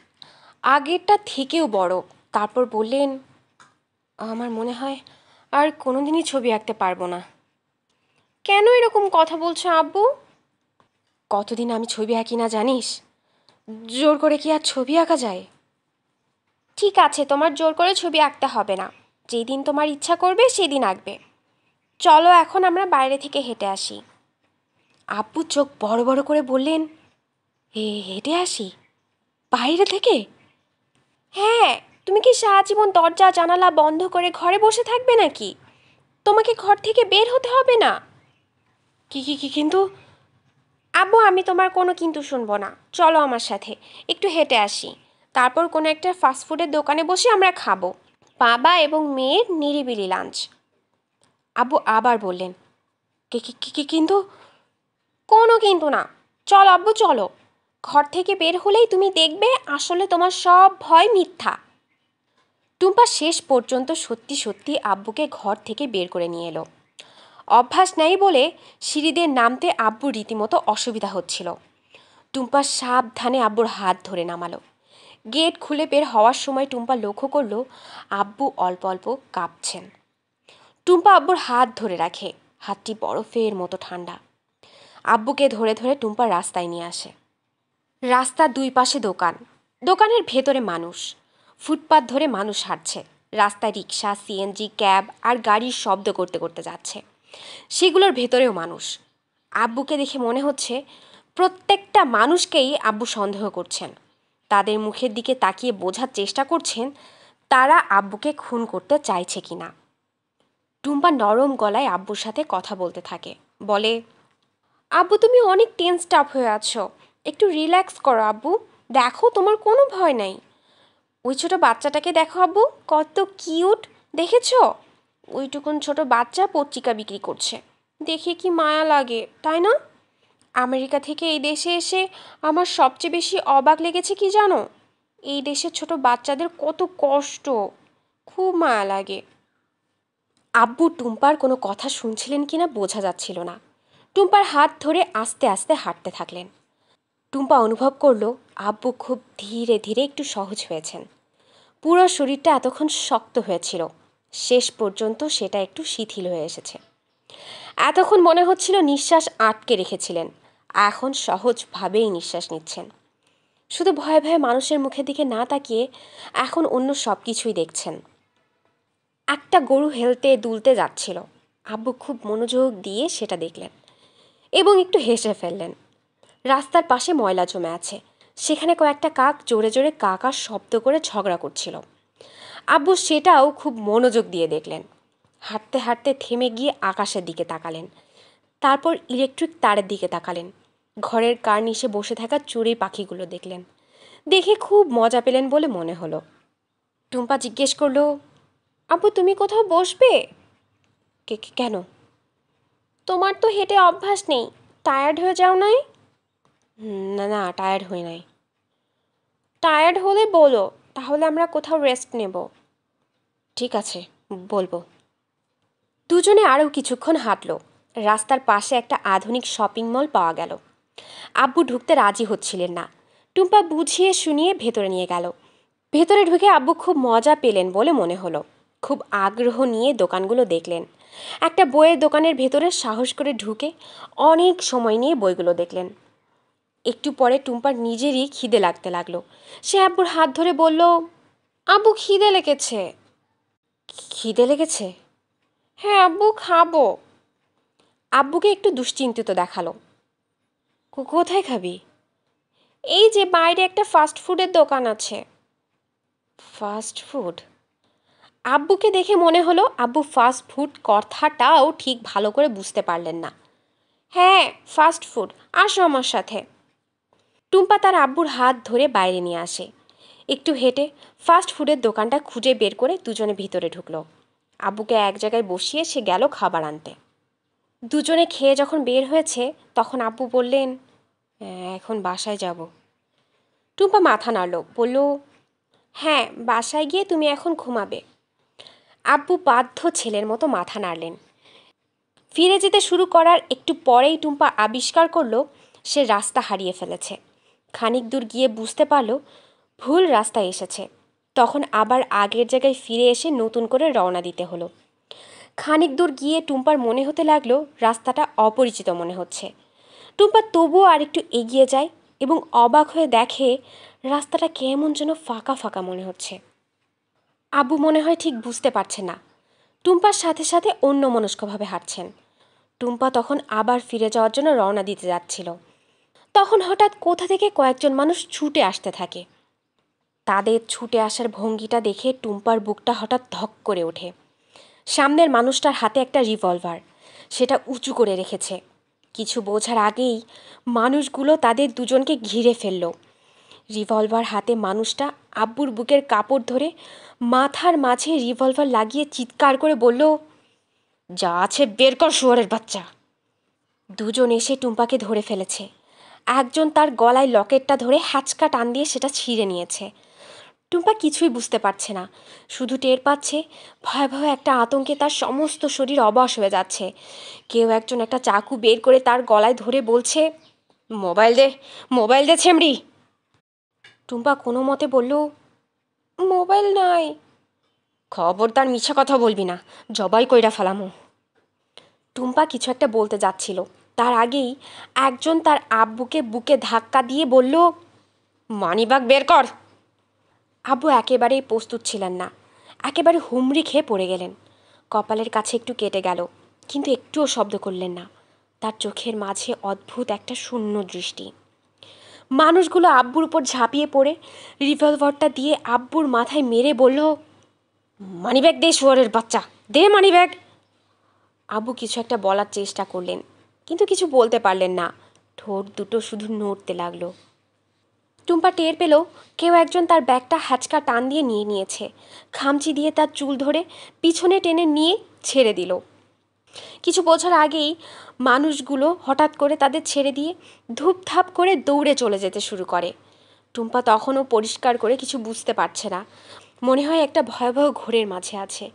আগেরটা থেকেও বড়। তারপর বললেন, আমার মনে হয় আর কোনোদিনই ছবি আঁকতে পারবো না। কেন এরকম কথা বলছো আব্বু? কতদিন আমি ছবি আঁকি না জানিস? জোর করে কি আর ছবি আঁকা যায়? ঠিক আছে, তোমার জোর করে ছবি আঁকতে হবে না, যেদিন তোমার ইচ্ছা করবে সেদিন আঁকবে। চলো এখন আমরা বাইরে থেকে হেঁটে আসি। আব্বু চোখ বড় বড় করে বললেন, হেঁটে আসি? বাইরে থেকে? হ্যাঁ, তুমি কি সারা জীবন দরজা জানালা বন্ধ করে ঘরে বসে থাকবে নাকি? তোমাকে ঘর থেকে বের হতে হবে না? কি কি কি কিন্তু? আব্বু, আমি তোমার কোনো কিন্তু শুনবো না, চলো আমার সাথে একটু হেঁটে আসি, তারপর কোনো একটা ফাস্টফুডের দোকানে বসে আমরা খাবো, বাবা এবং মেয়ের নিরিবিলি লাঞ্চ। আব্বু আবার বললেন, কিন্তু? কোনো কিন্তু না, চলো আব্বু চলো, ঘর থেকে বের হলেই তুমি দেখবে আসলে তোমার সব ভয় মিথ্যা। টুম্পা শেষ পর্যন্ত সত্যি সত্যি আব্বুকে ঘর থেকে বের করে নিয়ে এলো। অভ্যাস নেই বলে সিঁড়িদের নামতে আব্বুর রীতিমতো অসুবিধা হচ্ছিল। টুম্পা সাবধানে আব্বুর হাত ধরে নামালো। গেট খুলে বের হওয়ার সময় টুম্পা লক্ষ্য করলো আব্বু অল্প অল্প কাঁপছেন। টুম্পা আব্বুর হাত ধরে রাখে, হাতটি বরফের মতো ঠান্ডা। আব্বুকে ধরে ধরে টুম্পা রাস্তায় নিয়ে আসে। রাস্তার দুই পাশে দোকান, দোকানের ভেতরে মানুষ, ফুটপাত ধরে মানুষ হাঁটছে, রাস্তায় রিক্সা, সিএনজি, ক্যাব আর গাড়ির শব্দ করতে করতে যাচ্ছে, সেগুলোর ভেতরেও মানুষ। আব্বুকে দেখে মনে হচ্ছে প্রত্যেকটা মানুষকেই আব্বু সন্দেহ করছেন, তাদের মুখের দিকে তাকিয়ে বোঝার চেষ্টা করছেন তারা আব্বুকে খুন করতে চাইছে কিনা। টুম্পা নরম গলায় আব্বুর সাথে কথা বলতে থাকে, বলে, আব্বু তুমি অনেক টেনসড আপ হয়ে আছো, একটু রিল্যাক্স করো আব্বু, দেখো তোমার কোনো ভয় নাই। ওই ছোট বাচ্চাটাকে দেখো আব্বু, কত কিউট, দেখেছো? ওইটুকুন ছোট বাচ্চা পত্রিকা বিক্রি করছে, দেখে কি মায়া লাগে, তাই না? আমেরিকা থেকে এই দেশে এসে আমার সবচেয়ে বেশি অবাক লেগেছে কি জানো? এই দেশের ছোট বাচ্চাদের কত কষ্ট, খুব মায়া লাগে। আব্বু টুম্পার কোনো কথা শুনছিলেন কিনা বোঝা যাচ্ছিল না। টুম্পার হাত ধরে আস্তে আস্তে হাঁটতে থাকলেন। টুম্পা অনুভব করলো আব্বু খুব ধীরে ধীরে একটু সহজ হয়েছেন। পুরো শরীরটা এতক্ষণ শক্ত হয়েছিল, শেষ পর্যন্ত সেটা একটু শিথিল হয়ে এসেছে। এতক্ষণ মনে হচ্ছিল নিঃশ্বাস আটকে রেখেছিলেন, এখন সহজভাবেই নিঃশ্বাস নিচ্ছেন। শুধু ভয়ে ভয়ে মানুষের মুখের দিকে না তাকিয়ে এখন অন্য সব কিছুই দেখছেন। একটা গরু হেলতে দুলতে যাচ্ছিল। আব্বু খুব মনোযোগ দিয়ে সেটা দেখলেন এবং একটু হেসে ফেললেন। রাস্তার পাশে ময়লা জমে আছে, সেখানে কয়েকটা কাক জোরে জোরে কাকার শব্দ করে ঝগড়া করছিল। আব্বু সেটাও খুব মনোযোগ দিয়ে দেখলেন। হাঁটতে হাঁটতে থেমে গিয়ে আকাশের দিকে তাকালেন, তারপর ইলেকট্রিক তারের দিকে তাকালেন। ঘরের কার্নিশে বসে থাকা চড়ুই পাখিগুলো দেখলেন। দেখে খুব মজা পেলেন বলে মনে হলো। টুম্পা জিজ্ঞেস করলো, আব্বু তুমি কোথাও বসবে? কেন? তোমার তো হেঁটে অভ্যাস নেই, টায়ার্ড হয়ে যাও নাই? না না, টায়ার্ড হই নাই। টায়ার্ড হলে বলো, তাহলে আমরা কোথাও রেস্ট নেব। ঠিক আছে, বলবো। দুজনে আরও কিছুক্ষণ হাঁটলো। রাস্তার পাশে একটা আধুনিক শপিং মল পাওয়া গেল। আব্বু ঢুকতে রাজি হচ্ছিলেন না। টুম্পা বুঝিয়ে শুনিয়ে ভেতরে নিয়ে গেল। ভেতরে ঢুকে আব্বু খুব মজা পেলেন বলে মনে হলো। খুব আগ্রহ নিয়ে দোকানগুলো দেখলেন। একটা বইয়ের দোকানের ভেতরে সাহস করে ঢুকে অনেক সময় নিয়ে বইগুলো দেখলেন। একটু পরে টুম্পার নিজেরই খিদে লাগতে লাগলো। সে আব্বুর হাত ধরে বলল, আব্বু খিদে লেগেছে। খিদে লেগেছে? হ্যাঁ আব্বু, খাবো। আব্বুকে একটু দুশ্চিন্তিত দেখালো। কোথায় খাবি? এই যে বাইরে একটা ফাস্ট ফুডের দোকান আছে। Fast food? আব্বুকে দেখে মনে হলো আব্বু ফাস্ট ফুড কথাটাও ঠিক ভালো করে বুঝতে পারলেন না। হ্যাঁ ফাস্ট ফুড, আসো আমার সাথে। টুম্পা তার আব্বুর হাত ধরে বাইরে নিয়ে আসে। একটু হেঁটে ফাস্ট ফুডের দোকানটা খুঁজে বের করে দুজনে ভিতরে ঢুকলো। আব্বুকে এক জায়গায় বসিয়ে সে গেল খাবার আনতে। দুজনে খেয়ে যখন বের হয়েছে তখন আব্বু বললেন, এখন বাসায় যাব। টুম্পা মাথা নাড়ল, বলল, হ্যাঁ বাসায় গিয়ে তুমি এখন ঘুমাবে। আব্বু বাধ্য ছেলের মতো মাথা নাড়লেন। ফিরে যেতে শুরু করার একটু পরেই টুম্পা আবিষ্কার করলো সে রাস্তা হারিয়ে ফেলেছে। খানিক দূর গিয়ে বুঝতে পারল ভুল রাস্তায় এসেছে। তখন আবার আগের জায়গায় ফিরে এসে নতুন করে রওনা দিতে হলো। খানিক দূর গিয়ে টুম্পার মনে হতে লাগলো রাস্তাটা অপরিচিত মনে হচ্ছে। টুম্পা তবুও আরেকটু এগিয়ে যায় এবং অবাক হয়ে দেখে রাস্তাটা কেমন যেন ফাঁকা ফাঁকা মনে হচ্ছে। আব্বু মনে হয় ঠিক বুঝতে পারছে না, টুম্পার সাথে সাথে অন্যমনস্কভাবে হাঁটছেন। টুম্পা তখন আবার ফিরে যাওয়ার জন্য রওনা দিতে যাচ্ছিল। তখন হঠাৎ কোথা থেকে কয়েকজন মানুষ ছুটে আসতে থাকে। তাদের ছুটে আসার ভঙ্গিটা দেখে টুম্পার বুকটা হঠাৎ ধক করে ওঠে। সামনের মানুষটার হাতে একটা রিভলভার, সেটা উঁচু করে রেখেছে। কিছু বোঝার আগেই মানুষগুলো তাদের দুজনকে ঘিরে ফেলল। রিভলভার হাতে মানুষটা আব্বুর বুকের কাপড় ধরে মাথার মাঝে রিভলভার লাগিয়ে চিৎকার করে বলল, যা আছে বের কর শুয়োরের বাচ্চা। দুজন এসে টুম্পাকে ধরে ফেলেছে। একজন তার গলায় লকেটটা ধরে হ্যাচকা টান দিয়ে সেটা ছিঁড়ে নিয়েছে। টুম্পা কিছুই বুঝতে পারছে না, শুধু টের পাচ্ছে ভয়াবহ একটা আতঙ্কে তার সমস্ত শরীর অবশ হয়ে যাচ্ছে। কেউ একজন একটা চাকু বের করে তার গলায় ধরে বলছে, মোবাইল দে, মোবাইল দে ছেমড়ি। টুম্পা কোনো মতে বলল, মোবাইল নাই। খবরদার মিছা কথা বলবি না, জবাই কইরা ফেলামো। টুম্পা কিছু একটা বলতে যাচ্ছিল, তার আগেই একজন তার আব্বুকে বুকে ধাক্কা দিয়ে বলল, মানিব্যাগ বের কর। আব্বু একেবারেই প্রস্তুত ছিলেন না, একেবারে হুমড়ি খেয়ে পড়ে গেলেন। কপালের কাছে একটু কেটে গেল, কিন্তু একটুও শব্দ করলেন না। তার চোখের মাঝে অদ্ভুত একটা শূন্য দৃষ্টি। মানুষগুলো আব্বুর উপর ঝাঁপিয়ে পড়ে রিভলভারটা দিয়ে আব্বুর মাথায় মেরে বলল, মানিব্যাগ দে শুয়োরের বাচ্চা, দে মানিব্যাগ। আব্বু কিছু একটা বলার চেষ্টা করলেন, কিন্তু কিছু বলতে পারলেন না। ঠোঁট দুটো শুধু নড়তে লাগলো। টুম্পা টের পেল কেউ একজন তার ব্যাগটা হ্যাচকা টান দিয়ে নিয়ে নিয়েছে। খামচি দিয়ে তার চুল ধরে পিছনে টেনে নিয়ে ছেড়ে দিল। কিছু বোঝার আগেই মানুষগুলো হঠাৎ করে তাদের ছেড়ে দিয়ে ধূপধাপ করে দৌড়ে চলে যেতে শুরু করে। টুম্পা তখনও পরিষ্কার করে কিছু বুঝতে পারছে না। মনে হয় একটা ভয়াবহ ঘোরের মাঝে আছে।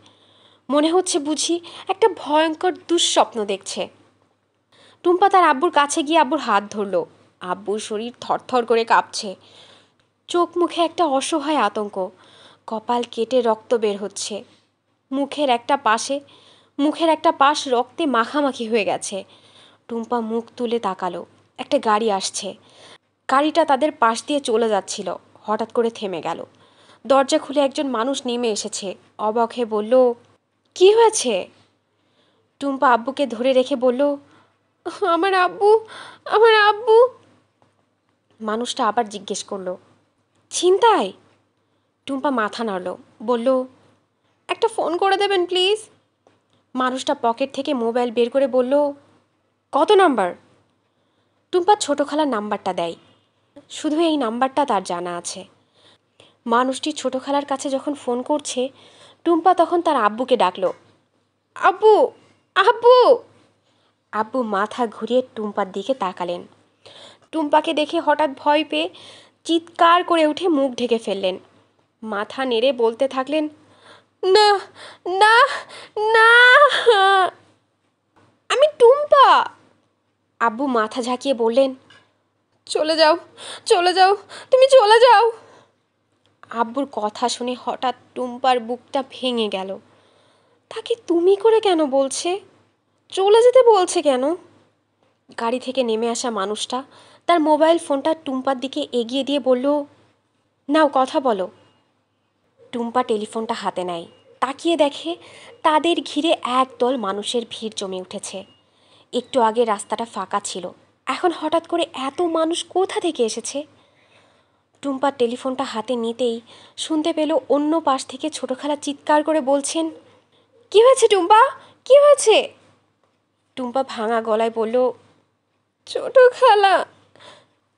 মনে হচ্ছে বুঝি একটা ভয়ঙ্কর দুঃস্বপ্ন দেখছে। টুম্পা তার আব্বুর কাছে গিয়ে আব্বুর হাত ধরল। আব্বুর শরীর থরথর করে কাঁপছে, চোখ মুখে একটা অসহায় আতঙ্ক। কপাল কেটে রক্ত বের হচ্ছে। মুখের একটা পাশ রক্তে মাখামাখি হয়ে গেছে। টুম্পা মুখ তুলে তাকালো। একটা গাড়ি আসছে। গাড়িটা তাদের পাশ দিয়ে চলে যাচ্ছিল। হঠাৎ করে থেমে গেল। দরজা খুলে একজন মানুষ নেমে এসেছে। অবাক হয়ে বলল, কি হয়েছে? টুম্পা আব্বুকে ধরে রেখে বলল, আমার আব্বু, আমার আব্বু। মানুষটা আবার জিজ্ঞেস করলো, ছিনতাই? টুম্পা মাথা নাড়ল, বলল, একটা ফোন করে দেবেন প্লিজ। মানুষটা পকেট থেকে মোবাইল বের করে বলল, কত নাম্বার? টুম্পা ছোট খালার নাম্বারটা দেয়। শুধু এই নাম্বারটা তার জানা আছে। মানুষটি ছোট খালার কাছে যখন ফোন করছে, টুম্পা তখন তার আব্বুকে ডাকলো, আব্বু, আব্বু। আব্বু মাথা ঘুরিয়ে টুম্পার দিকে তাকালেন। টুম্পাকে দেখে হঠাৎ ভয় পেয়ে চিৎকার করে উঠে মুখ ঢেকে ফেললেন। মাথা নেড়ে বলতে থাকলেন, না, না, না, আমি টুম্পা। আব্বু মাথা ঝাঁকিয়ে বললেন, চলে যাও, চলে যাও, তুমি চলে যাও। আব্বুর কথা শুনে হঠাৎ টুম্পার বুকটা ভেঙে গেল। তাকে তুমি করে কেন বলছে? চলে যেতে বলছে কেন? গাড়ি থেকে নেমে আসা মানুষটা তার মোবাইল ফোনটা টুম্পার দিকে এগিয়ে দিয়ে বলল, নাও কথা বলো। টুম্পা টেলিফোনটা হাতে নেয়। তাকিয়ে দেখে তাদের ঘিরে একদল মানুষের ভিড় জমে উঠেছে। একটু আগে রাস্তাটা ফাঁকা ছিল, এখন হঠাৎ করে এত মানুষ কোথা থেকে এসেছে? টুম্পা টেলিফোনটা হাতে নিতেই শুনতে পেল অন্য পাশ থেকে ছোট খালা চিৎকার করে বলছেন, কি হয়েছে টুম্পা, কি হয়েছে? টুম্পা ভাঙা গলায় বলল, ছোট খালা।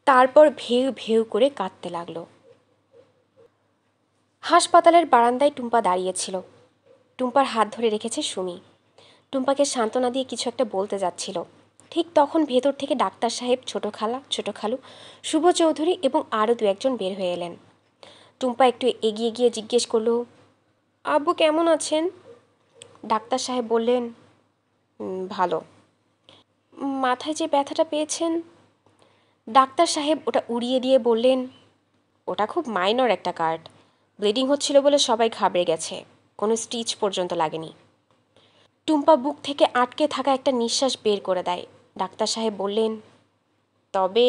তারপর ভেউ ভেউ করে কাঁদতে লাগলো। হাসপাতালের বারান্দায় টুম্পা দাঁড়িয়েছিল। টুম্পার হাত ধরে রেখেছে সুমি। টুম্পাকে সান্ত্বনা দিয়ে কিছু একটা বলতে যাচ্ছিল। ঠিক তখন ভেতর থেকে ডাক্তার সাহেব, ছোট খালা, ছোট খালু, শুভ চৌধুরী এবং আরও দু একজন বের হয়ে এলেন। টুম্পা একটু এগিয়ে গিয়ে জিজ্ঞেস করলো, আব্বু কেমন আছেন? ডাক্তার সাহেব বললেন, ভালো। মাথায় যে ব্যথাটা পেয়েছেন? ডাক্তার সাহেব ওটা উড়িয়ে দিয়ে বললেন, ওটা খুব মাইনর একটা কাট। ব্লিডিং হচ্ছিল বলে সবাই ঘাবড়ে গেছে, কোনো স্টিচ পর্যন্ত লাগেনি। টুম্পা বুক থেকে আটকে থাকা একটা নিঃশ্বাস বের করে দেয়। ডাক্তার সাহেব বললেন, তবে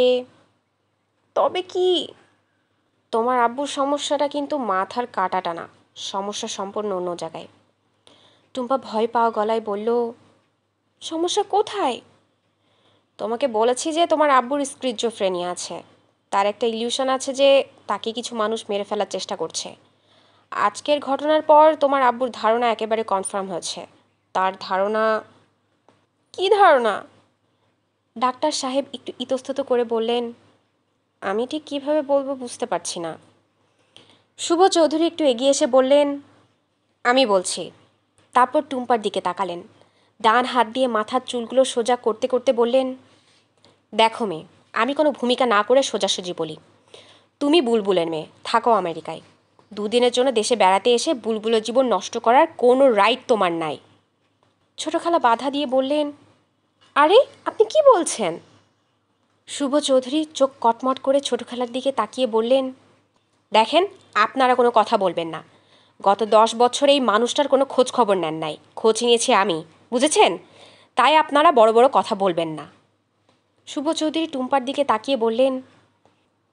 তবে কি? তোমার আব্বুর সমস্যাটা কিন্তু মাথার কাটাটা না, সমস্যা সম্পূর্ণ অন্য জায়গায়। টুম্পা ভয় পাওয়া গলায় বলল, সমস্যা কোথায়? তোমাকে বলেছি যে তোমার আব্বুর স্কিজোফ্রেনিয়া আছে। তার একটা ইলিউশন আছে যে তাকে কিছু মানুষ মেরে ফেলার চেষ্টা করছে। আজকের ঘটনার পর তোমার আব্বুর ধারণা একেবারে কনফার্ম হয়েছে। তার ধারণা। কি ধারণা? ডাক্তার সাহেব একটু ইতস্তত করে বললেন, আমি ঠিক কীভাবে বলবো বুঝতে পারছি না। শুভ চৌধুরী একটু এগিয়ে এসে বললেন, আমি বলছি। তারপর টুম্পার দিকে তাকালেন। ডান হাত দিয়ে মাথার চুলগুলো সোজা করতে করতে বললেন, দেখো মেয়ে, আমি কোনো ভূমিকা না করে সোজাসুজি বলি। তুমি বুলবুলের মেয়ে, থাকো আমেরিকায়। দুদিনের জন্য দেশে বেড়াতে এসে বুলবুলের জীবন নষ্ট করার কোনো রাইট তোমার নাই। ছোট খালা বাধা দিয়ে বললেন, আরে আপনি কি বলছেন? শুভ চৌধুরী চোখ কটমট করে ছোট খালার দিকে তাকিয়ে বললেন, দেখেন, আপনারা কোনো কথা বলবেন না। গত 10 বছর এই মানুষটার কোনো খোঁজ খবর নেন নাই, খোঁজ নিয়েছি আমি, বুঝেছেন? তাই আপনারা বড় বড় কথা বলবেন না। শুভ চৌধুরী টুম্পার দিকে তাকিয়ে বললেন,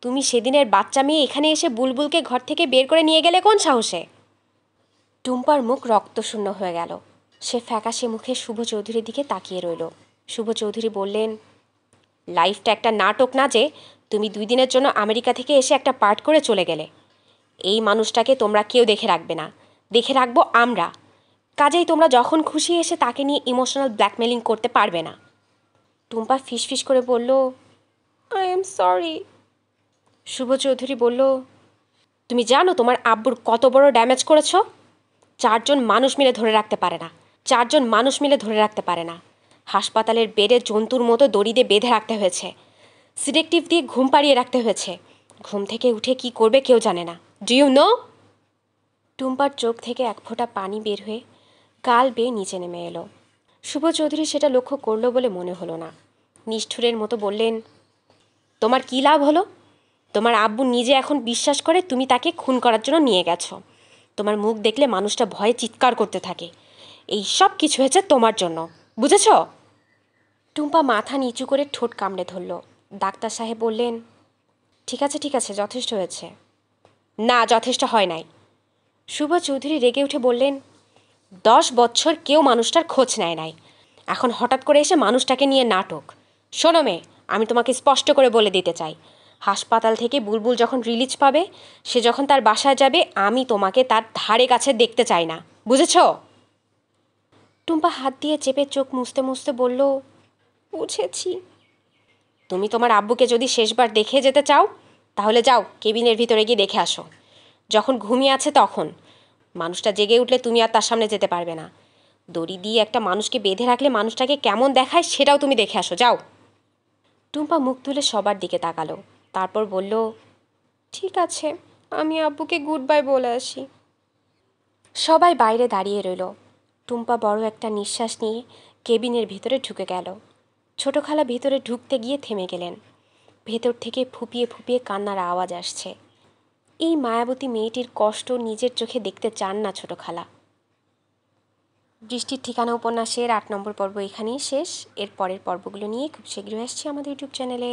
তুমি সেদিনের বাচ্চা মেয়ে এখানে এসে বুলবুলকে ঘর থেকে বের করে নিয়ে গেলে কোন সাহসে? টুম্পার মুখ রক্তশূন্য হয়ে গেল। সে ফ্যাকাশে মুখে শুভ চৌধুরীর দিকে তাকিয়ে রইল। শুভ চৌধুরী বললেন, লাইফটা একটা নাটক না যে তুমি 2 দিনের জন্য আমেরিকা থেকে এসে একটা পার্ট করে চলে গেলে। এই মানুষটাকে তোমরা কেউ দেখে রাখবে না, দেখে রাখবো আমরা। কাজেই তোমরা যখন খুশি এসে তাকে নিয়ে ইমোশনাল ব্ল্যাকমেলিং করতে পারবে না। টুম্পা ফিসফিস করে বলল, আই এম সরি। শুভ চৌধুরী বলল, তুমি জানো তোমার আব্বুর কত বড় ড্যামেজ করেছ? 4 জন মানুষ মিলে ধরে রাখতে পারে না। 4জন মানুষ মিলে ধরে রাখতে পারে না। হাসপাতালের বেডে জন্তুর মতো দড়ি দিয়ে বেঁধে রাখতে হয়েছে, সিডেকটিভ দিয়ে ঘুম পাড়িয়ে রাখতে হয়েছে। ঘুম থেকে উঠে কি করবে কেউ জানে না। Do you know? টুম্পার চোখ থেকে এক ফোঁটা পানি বের হয়ে গাল বেয়ে নিচে নেমে এলো। শুভ চৌধুরী সেটা লক্ষ্য করলো বলে মনে হলো না। নিষ্ঠুরের মতো বললেন, তোমার কী লাভ হলো? তোমার আব্বু নিজে এখন বিশ্বাস করে তুমি তাকে খুন করার জন্য নিয়ে গেছো। তোমার মুখ দেখলে মানুষটা ভয়ে চিৎকার করতে থাকে। এই সব কিছু হয়েছে তোমার জন্য, বুঝেছ? টুম্পা মাথা নিচু করে ঠোঁট কামড়ে ধরল। ডাক্তার সাহেব বললেন, ঠিক আছে, যথেষ্ট হয়েছে। না, যথেষ্ট হয় নাই। শুভ চৌধুরী রেগে উঠে বললেন, 10 বছর কেউ মানুষটার খোঁজ নেয় নাই, এখন হঠাৎ করে এসে মানুষটাকে নিয়ে নাটক। শোনো মেয়ে, আমি তোমাকে স্পষ্ট করে বলে দিতে চাই, হাসপাতাল থেকে বুলবুল যখন রিলিজ পাবে, সে যখন তার বাসায় যাবে, আমি তোমাকে তার ধারে কাছে দেখতে চাই না, বুঝেছ? টুম্পা হাত দিয়ে চেপে চোখ মুছতে মুছতে বলল, বুঝেছি। তুমি তোমার আব্বুকে যদি শেষবার দেখে যেতে চাও, তাহলে যাও কেবিনের ভিতরে গিয়ে দেখে আসো। যখন ঘুমিয়ে আছে তখন। মানুষটা জেগে উঠলে তুমি আর তার সামনে যেতে পারবে না। দড়ি দিয়ে একটা মানুষকে বেঁধে রাখলে মানুষটাকে কেমন দেখায় সেটাও তুমি দেখে আসো, যাও। টুম্পা মুখ তুলে সবার দিকে তাকালো, তারপর বলল, ঠিক আছে, আমি আব্বুকে গুড বাই বলে আসি। সবাই বাইরে দাঁড়িয়ে রইল। টুম্পা বড় একটা নিঃশ্বাস নিয়ে কেবিনের ভিতরে ঢুকে গেল। ছোট খালা ভিতরে ঢুকতে গিয়ে থেমে গেলেন। ভেতর থেকে ফুপিয়ে ফুপিয়ে কান্নার আওয়াজ আসছে। এই মায়াবতী মেয়েটির কষ্ট নিজের চোখে দেখতে চান না ছোট খালা। বৃষ্টির ঠিকানা উপন্যাসের 8 নম্বর পর্ব এখানেই শেষ। এর পরের পর্বগুলো নিয়ে খুব শীঘ্রই আসছি আমাদের ইউটিউব চ্যানেলে।